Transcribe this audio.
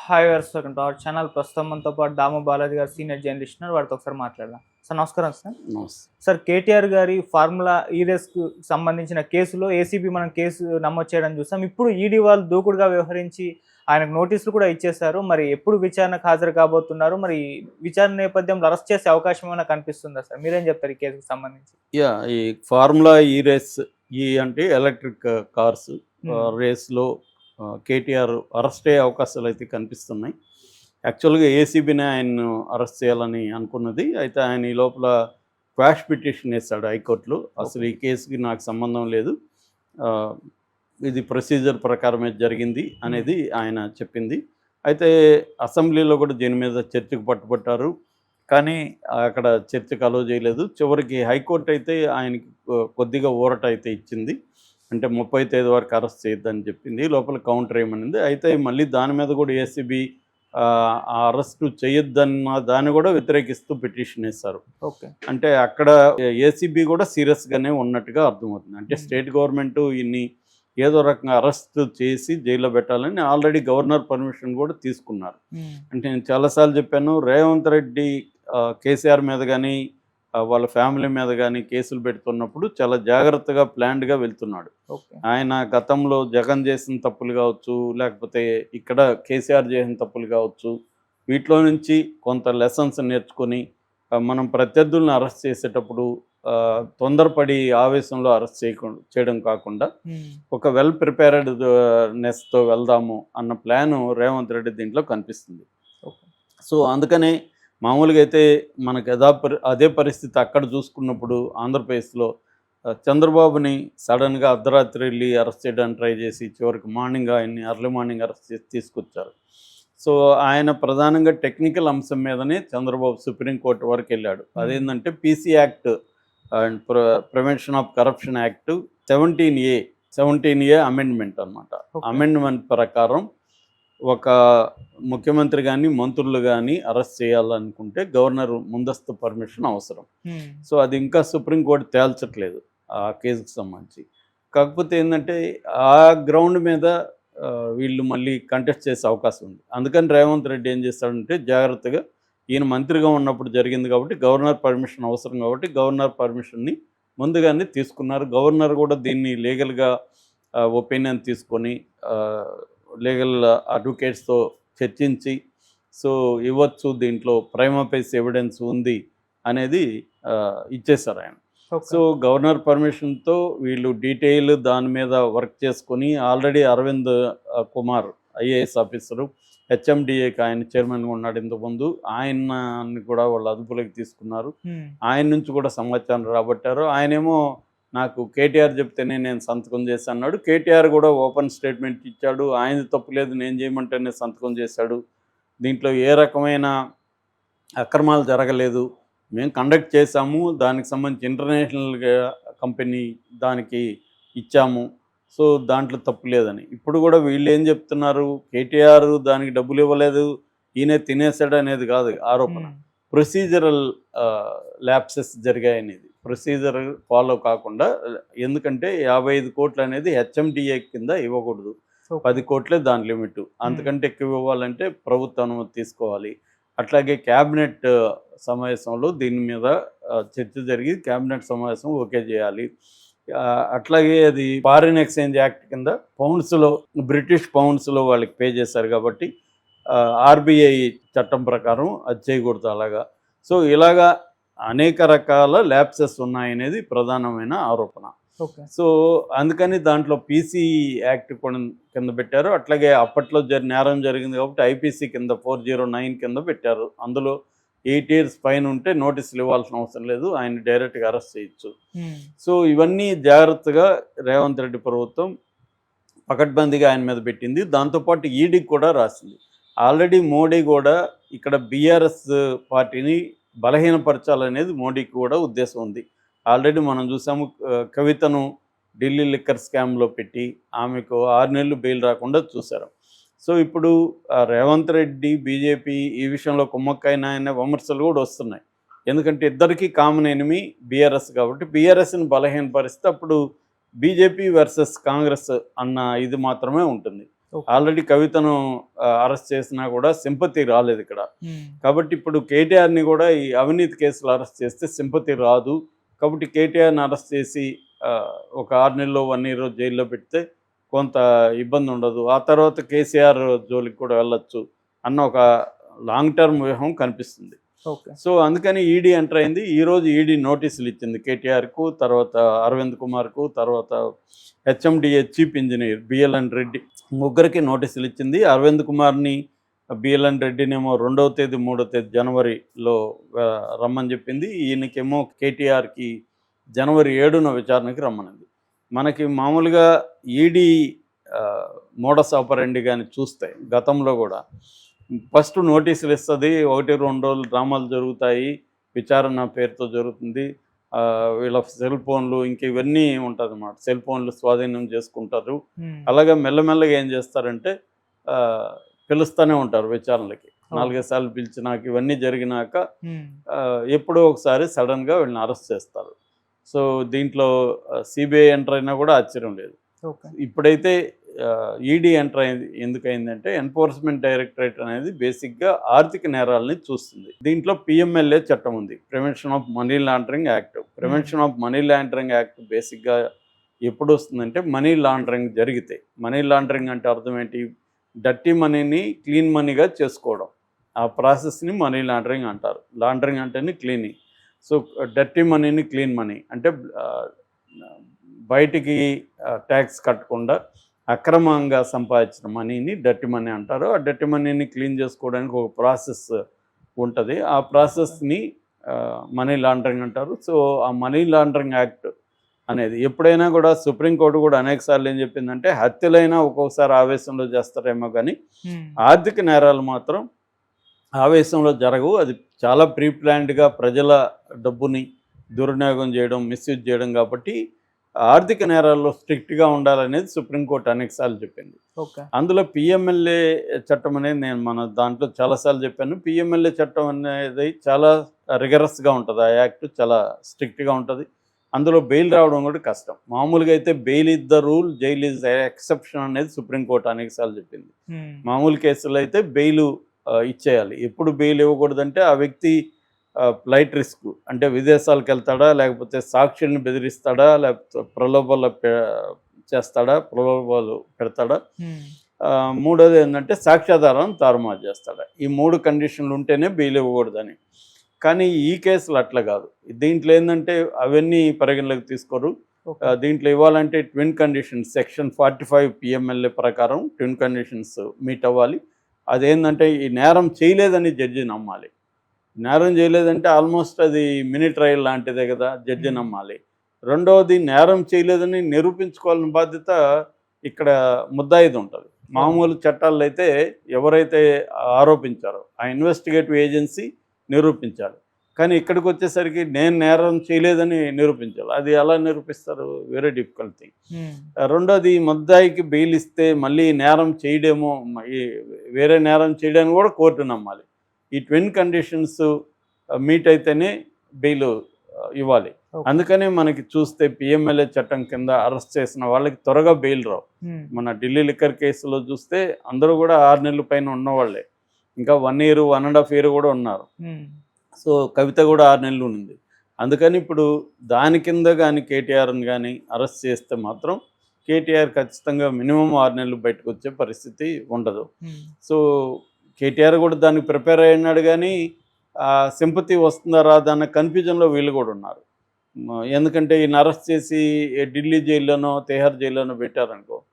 Hi viewers welcome to our channel. ప్రస్తుతం మనతో పాటు దాము బాలాజీ గారు సీనియర్ జర్నలిస్ట్ ఉన్నారు. వారితో ఒకసారి మాట్లాడదాం. సార్ నమస్కారం సార్. నమస్తే. సార్ కేటీఆర్ గారి ఫార్ములా ఈ రేస్కు సంబంధించిన కేసులో ఏసీబీ మనం కేసు నమోదు చేయడం చూసాం. ఇప్పుడు ఈడీ వాళ్ళు దూకుడుగా వ్యవహరించి ఆయనకు నోటీసులు కూడా ఇచ్చేశారు. మరి ఎప్పుడు విచారణకు హాజరు కాబోతున్నారు? మరి విచారణ నేపథ్యంలో అరెస్ట్ చేసే అవకాశం ఏమైనా కనిపిస్తుందా సార్? మీరేం చెప్తారు ఈ కేసుకు సంబంధించి? ఈ ఫార్ములా ఈ రేస్ అంటే ఎలక్ట్రిక్ కార్స్ రేస్లో కేటీఆర్ అరెస్ట్ అయ్యే అవకాశాలు అయితే కనిపిస్తున్నాయి. యాక్చువల్గా ఏసీబీనే ఆయన్ను అరెస్ట్ చేయాలని అనుకున్నది. అయితే ఆయన ఈ లోపల క్వాష్ పిటిషన్ వేశాడు హైకోర్టులో. అసలు ఈ కేసుకి నాకు సంబంధం లేదు, ఇది ప్రొసీజర్ ప్రకారమే జరిగింది అనేది ఆయన చెప్పింది. అయితే అసెంబ్లీలో కూడా దీని మీద చర్చకు పట్టుబట్టారు, కానీ అక్కడ చర్చకు అలో చేయలేదు. చివరికి హైకోర్టు అయితే ఆయనకి కొద్దిగా ఊరట అయితే ఇచ్చింది. అంటే 30వ తేదీ వరకు అరెస్ట్ చేయొద్దని చెప్పింది, లోపల కౌంటర్ ఏమనింది. అయితే మళ్ళీ దాని మీద కూడా ఏసీబీ అరెస్టు చేయొద్దన్న దాన్ని కూడా వ్యతిరేకిస్తూ పిటిషన్ వేశారు. ఓకే, అంటే అక్కడ ఏసీబీ కూడా సీరియస్గానే ఉన్నట్టుగా అర్థమవుతుంది. అంటే స్టేట్ గవర్నమెంట్ ఇన్ని ఏదో రకంగా అరెస్ట్ చేసి జైల్లో పెట్టాలని ఆల్రెడీ గవర్నర్ పర్మిషన్ కూడా తీసుకున్నారు. అంటే నేను చాలాసార్లు చెప్పాను, రేవంత్ రెడ్డి కేసీఆర్ మీద కానీ వాళ్ళ ఫ్యామిలీ మీద కానీ కేసులు పెడుతున్నప్పుడు చాలా జాగ్రత్తగా ప్లాన్డ్గా వెళ్తున్నాడు. ఆయన గతంలో జగన్ చేసిన తప్పులు కావచ్చు, లేకపోతే ఇక్కడ కేసీఆర్ చేసిన తప్పులు కావచ్చు, వీటిలో నుంచి కొంత లెసన్స్ నేర్చుకొని మనం ప్రత్యర్థులను అరెస్ట్ చేసేటప్పుడు తొందరపడి ఆవేశంలో అరెస్ట్ చేయడం కాకుండా ఒక వెల్ ప్రిపేర్డ్నెస్తో వెళ్దాము అన్న ప్లాను రేవంత్ రెడ్డి దీంట్లో కనిపిస్తుంది. సో అందుకనే మామూలుగా అయితే మనకు అదే పరిస్థితి అక్కడ చూసుకున్నప్పుడు ఆంధ్రప్రదేశ్లో చంద్రబాబుని సడన్గా అర్ధరాత్రి వెళ్ళి అరెస్ట్ చేయడానికి ట్రై చేసి చివరికి ఆయన్ని ఎర్లీ మార్నింగ్ అరెస్ట్ చేసి తీసుకొచ్చారు. సో ఆయన ప్రధానంగా టెక్నికల్ అంశం మీదనే చంద్రబాబు సుప్రీంకోర్టు వరకు వెళ్ళాడు. అదేంటంటే PC act and prevention of corruption act 17A amendment అనమాట. అమెండ్మెంట్ ప్రకారం ఒక ముఖ్యమంత్రి కానీ మంత్రులు కానీ అరెస్ట్ చేయాలనుకుంటే గవర్నర్ ముందస్తు పర్మిషన్ అవసరం. సో అది ఇంకా సుప్రీంకోర్టు తేల్చట్లేదు ఆ కేసుకు సంబంధించి. కాకపోతే ఏంటంటే ఆ గ్రౌండ్ మీద వీళ్ళు మళ్ళీ కంటెస్ట్ చేసే అవకాశం ఉంది. అందుకని రేవంత్ రెడ్డి ఏం చేస్తాడంటే జాగ్రత్తగా, ఈయన మంత్రిగా ఉన్నప్పుడు జరిగింది కాబట్టి గవర్నర్ పర్మిషన్ అవసరం కాబట్టి గవర్నర్ పర్మిషన్ని ముందుగానే తీసుకున్నారు. గవర్నర్ కూడా దీన్ని లీగల్గా ఒపీనియన్ తీసుకొని లీగల్ అడ్వకేట్స్తో చర్చించి సో ఇవ్వచ్చు, దీంట్లో ప్రైమా ఫేసి ఎవిడెన్స్ ఉంది అనేది ఇచ్చేశారు ఆయన. సో గవర్నర్ పర్మిషన్తో వీళ్ళు డీటెయిల్ దాని మీద వర్క్ చేసుకొని already Arvind Kumar IAS officer హెచ్ఎండిఏకి ఆయన చైర్మన్గా ఉన్నాడు ఇంతకుముందు, ఆయన్ని కూడా వాళ్ళు అదుపులోకి తీసుకున్నారు. ఆయన నుంచి కూడా సమాచారం రాబట్టారు. ఆయనేమో నాకు కేటీఆర్ చెప్తేనే నేను సంతకం చేశాను అన్నాడు. కేటీఆర్ కూడా ఓపెన్ స్టేట్మెంట్ ఇచ్చాడు, ఆయన తప్పు లేదు, నేను చేయమంటేనే సంతకం చేశాడు, దీంట్లో ఏ రకమైన అక్రమాలు జరగలేదు, మేము కండక్ట్ చేశాము, దానికి సంబంధించి ఇంటర్నేషనల్ కంపెనీ దానికి ఇచ్చాము, సో దాంట్లో తప్పు లేదని. ఇప్పుడు కూడా వీళ్ళు ఏం చెప్తున్నారు, కేటీఆర్ దానికి డబ్బులు ఇవ్వలేదు, ఈయనే తినేశాడు అనేది కాదు ఆరోపణ. ప్రొసీజరల్ ల్యాప్సెస్ జరిగాయనేది, ప్రొసీజర్ ఫాలో కాకుండా. ఎందుకంటే 55 కోట్లు అనేది హెచ్ఎండిఏ కింద ఇవ్వకూడదు, 10 కోట్లే దాని లిమిట్. అంతకంటే ఎక్కువ ఇవ్వాలంటే ప్రభుత్వ అనుమతి తీసుకోవాలి. అట్లాగే క్యాబినెట్ సమావేశంలో దీని మీద చర్చ జరిగి క్యాబినెట్ సమావేశం ఓకే చేయాలి. అట్లాగే అది ఫారిన్ ఎక్స్చేంజ్ యాక్ట్ కింద పౌండ్స్లో, బ్రిటిష్ పౌండ్స్లో వాళ్ళకి పే చేశారు కాబట్టి ఆర్బీఐ చట్టం ప్రకారం అది చేయకూడదు అలాగా. సో ఇలాగా అనేక రకాల ల్యాప్సెస్ ఉన్నాయనేది ప్రధానమైన ఆరోపణ. సో అందుకని దాంట్లో పీసీ యాక్ట్ కూడా కింద పెట్టారు. అట్లాగే అప్పట్లో నేరం జరిగింది కాబట్టి ఐపీసీ కింద 409 కింద పెట్టారు. అందులో 8 years పైన ఉంటే నోటీసులు ఇవ్వాల్సిన అవసరం లేదు, ఆయన డైరెక్ట్గా అరెస్ట్ చేయొచ్చు. సో ఇవన్నీ జాగ్రత్తగా రేవంత్ రెడ్డి ప్రభుత్వం పకడ్బందీగా ఆయన మీద పెట్టింది. దాంతోపాటు ఈడీకి కూడా రాసింది. ఆల్రెడీ మోడీ కూడా ఇక్కడ బీఆర్ఎస్ పార్టీని బలహీనపరచాలనేది మోడీకి కూడా ఉద్దేశం ఉంది. ఆల్రెడీ మనం చూసాము, కవితను ఢిల్లీ లిక్కర్ స్కామ్లో పెట్టి ఆమెకు 6 నెలలు బెయిల్ రాకుండా చూశారు. సో ఇప్పుడు రేవంత్ రెడ్డి బీజేపీ ఈ విషయంలో కుమ్మక్కైన విమర్శలు కూడా వస్తున్నాయి. ఎందుకంటే ఇద్దరికీ కామన్ ఎనిమి బీఆర్ఎస్ కాబట్టి బీఆర్ఎస్ని బలహీనపరిస్తే అప్పుడు బీజేపీ వర్సెస్ కాంగ్రెస్ అన్న ఇది మాత్రమే ఉంటుంది. ఆల్రెడీ కవితను అరెస్ట్ చేసినా కూడా సింపతి రాలేదు ఇక్కడ. కాబట్టి ఇప్పుడు కేటీఆర్ని కూడా ఈ అవినీతి కేసులు అరెస్ట్ చేస్తే సింపతి రాదు. కాబట్టి కేటీఆర్ని అరెస్ట్ చేసి ఒక 6 నెలలు 1 ఇయర్ జైల్లో పెడితే కొంత ఇబ్బంది ఉండదు. ఆ తర్వాత కేసీఆర్ జోలికి కూడా వెళ్ళొచ్చు అన్న ఒక లాంగ్ టర్మ్ వ్యూహం కనిపిస్తుంది. సో అందుకని ఈడీ ఎంటర్ అయింది. ఈరోజు ఈడీ నోటీసులు ఇచ్చింది కేటీఆర్కు, తర్వాత అరవింద్ కుమార్కు, తర్వాత HMDA chief engineer BLN Reddy, ముగ్గురికి నోటీసులు ఇచ్చింది. అరవింద్ కుమార్ని, బిఎల్ఎన్ రెడ్డినేమో 2వ తేదీ 3వ తేదీ జనవరిలో రమ్మని చెప్పింది. ఈయనకేమో కేటీఆర్కి జనవరి 7న విచారణకి రమ్మనింది. మనకి మామూలుగా ఈడీ మోడస్ ఆపరెండి కానీ చూస్తే గతంలో కూడా ఫస్ట్ నోటీసులు ఇస్తుంది, 1-2 రోజులు డ్రామాలు జరుగుతాయి, విచారణ పేరుతో జరుగుతుంది, వీళ్ళ సెల్ ఫోన్లు ఇంక ఇవన్నీ ఉంటుంది అన్నమాట. సెల్ ఫోన్లు స్వాధీనం చేసుకుంటారు. అలాగే మెల్లమెల్లగా ఏం చేస్తారంటే పిలుస్తూనే ఉంటారు విచారణలకి. 4-5 సార్లు పిలిచినాక ఇవన్నీ జరిగినాక ఎప్పుడో ఒకసారి సడన్గా వీళ్ళని అరెస్ట్ చేస్తారు. సో దీంట్లో సిబిఐ ఎంటర్ అయినా కూడా ఆశ్చర్యం లేదు. ఇప్పుడైతే ఈడీ ఎంటర్ అయింది. ఎందుకైందంటే ఎన్ఫోర్స్మెంట్ డైరెక్టరేట్ అనేది బేసిక్గా ఆర్థిక నేరాలని చూస్తుంది. దీంట్లో పిఎంఎల్ఏ చట్టం ఉంది, prevention of money laundering act. Prevention of money laundering act బేసిక్గా ఎప్పుడు వస్తుందంటే మనీ లాండరింగ్ జరిగితే. మనీ లాండరింగ్ అంటే అర్థం ఏంటి? డర్టీ మనీని క్లీన్ మనీగా చేసుకోవడం, ఆ ప్రాసెస్ని మనీ లాండరింగ్ అంటారు. లాండరింగ్ అంటేనే క్లీనింగ్. సో డర్టీ మనీని క్లీన్ మనీ అంటే బయటికి ట్యాక్స్ కట్టకుండా అక్రమంగా సంపాదించిన మనీని డర్టీ మనీ అంటారు. ఆ డర్టీ మనీని క్లీన్ చేసుకోవడానికి ఒక ప్రాసెస్ ఉంటుంది. ఆ ప్రాసెస్ని మనీ లాండరింగ్ అంటారు. సో ఆ మనీ లాండరింగ్ యాక్ట్ అనేది ఎప్పుడైనా కూడా సుప్రీంకోర్టు కూడా అనేకసార్లు ఏం చెప్పిందంటే హత్యలైనా ఒక్కొక్కసారి ఆవేశంలో చేస్తారేమో కానీ ఆర్థిక నేరాలు మాత్రం ఆవేశంలో జరగవు. అది చాలా ప్రీ ప్లాన్డ్గా ప్రజల డబ్బుని దుర్వినియోగం చేయడం, మిస్యూజ్ చేయడం కాబట్టి ఆర్థిక నేరాల్లో స్ట్రిక్ట్గా ఉండాలనేది సుప్రీంకోర్టు అనేకసార్లు చెప్పింది. అందులో పిఎంఎల్ఏ చట్టం అనేది నేను మన దాంట్లో చాలాసార్లు చెప్పాను. పిఎంఎల్ఏ చట్టం అనేది చాలా రిగరస్గా ఉంటుంది. ఆ యాక్ట్ చాలా స్ట్రిక్ట్గా ఉంటుంది. అందులో బెయిల్ రావడం కూడా కష్టం. మామూలుగా అయితే bail is the rule, jail is exception అనేది సుప్రీంకోర్టు అనేకసార్లు చెప్పింది. మామూలు కేసుల్లో అయితే బెయిల్ ఇచ్చేయాలి. ఎప్పుడు బెయిల్ ఇవ్వకూడదంటే ఆ వ్యక్తి ఫ్లైట్ రిస్క్ అంటే విదేశాలకు వెళ్తాడా, లేకపోతే సాక్షుల్ని బెదిరిస్తాడా, లేకపోతే ప్రలోభాలు చేస్తాడా, ప్రలోభాలు పెడతాడా, మూడోది ఏంటంటే సాక్ష్యాధారాలను తారుమారు చేస్తాడా. ఈ 3 కండిషన్లు ఉంటేనే బెయిల్ ఇవ్వకూడదని. కానీ ఈ కేసులు అట్లా కాదు. దీంట్లో ఏంటంటే అవన్నీ పరిగణలోకి తీసుకోరు. దీంట్లో ఇవ్వాలంటే ట్విన్ కండిషన్స్ సెక్షన్ 45 పిఎంఎల్ఏ ప్రకారం ట్విన్ కండిషన్స్ మీట్ అవ్వాలి. అదేంటంటే ఈ నేరం చేయలేదని జడ్జి నమ్మాలి. నేరం చేయలేదంటే ఆల్మోస్ట్ అది మినీ ట్రయల్ లాంటిదే కదా, జడ్జి నమ్మాలి. రెండవది నేరం చేయలేదని నిరూపించుకోవాలని బాధ్యత ఇక్కడ ముద్దాయిది ఉంటుంది. మామూలు చట్టాల్లో అయితే ఎవరైతే ఆరోపించారో ఆ ఇన్వెస్టిగేటివ్ ఏజెన్సీ నిరూపించాలి. కానీ ఇక్కడికి వచ్చేసరికి నేను నేరం చేయలేదని నిరూపించాలి. అది ఎలా నిరూపిస్తారు? Very difficult thing. రెండోది ముద్దాయికి బెయిల్ ఇస్తే మళ్ళీ నేరం చేయడేమో, వేరే నేరం చేయడానికి కూడా కోర్టు నమ్మాలి. ఈ ట్విన్ కండిషన్స్ మీట్ అయితేనే బెయిల్ ఇవ్వాలి. అందుకనే మనకి చూస్తే పిఎంఎల్ఏ చట్టం కింద అరెస్ట్ చేసిన వాళ్ళకి త్వరగా బెయిల్ రావు. మన ఢిల్లీ లిక్కర్ కేసులో చూస్తే అందరూ కూడా 6 నెలల పైన ఉన్నవాళ్ళే, ఇంకా 1 ఇయర్ 1.5 ఇయర్ కూడా ఉన్నారు. సో కవిత కూడా 6 నెలలు ఉంది. అందుకని ఇప్పుడు దాని కింద కానీ కేటీఆర్ని కానీ అరెస్ట్ చేస్తే మాత్రం కేటీఆర్ ఖచ్చితంగా మినిమం 6 నెలలు బయటకు వచ్చే పరిస్థితి ఉండదు. సో కేటీఆర్ కూడా దానికి ప్రిపేర్ అయినాడు, కానీ సింపతి వస్తుందా రాదా అన్న కన్ఫ్యూజన్లో వీళ్ళు కూడా ఉన్నారు. ఎందుకంటే ఈయన అరెస్ట్ చేసి ఢిల్లీ జైల్లోనో తిహార్ జైల్లోనో పెట్టారనుకో,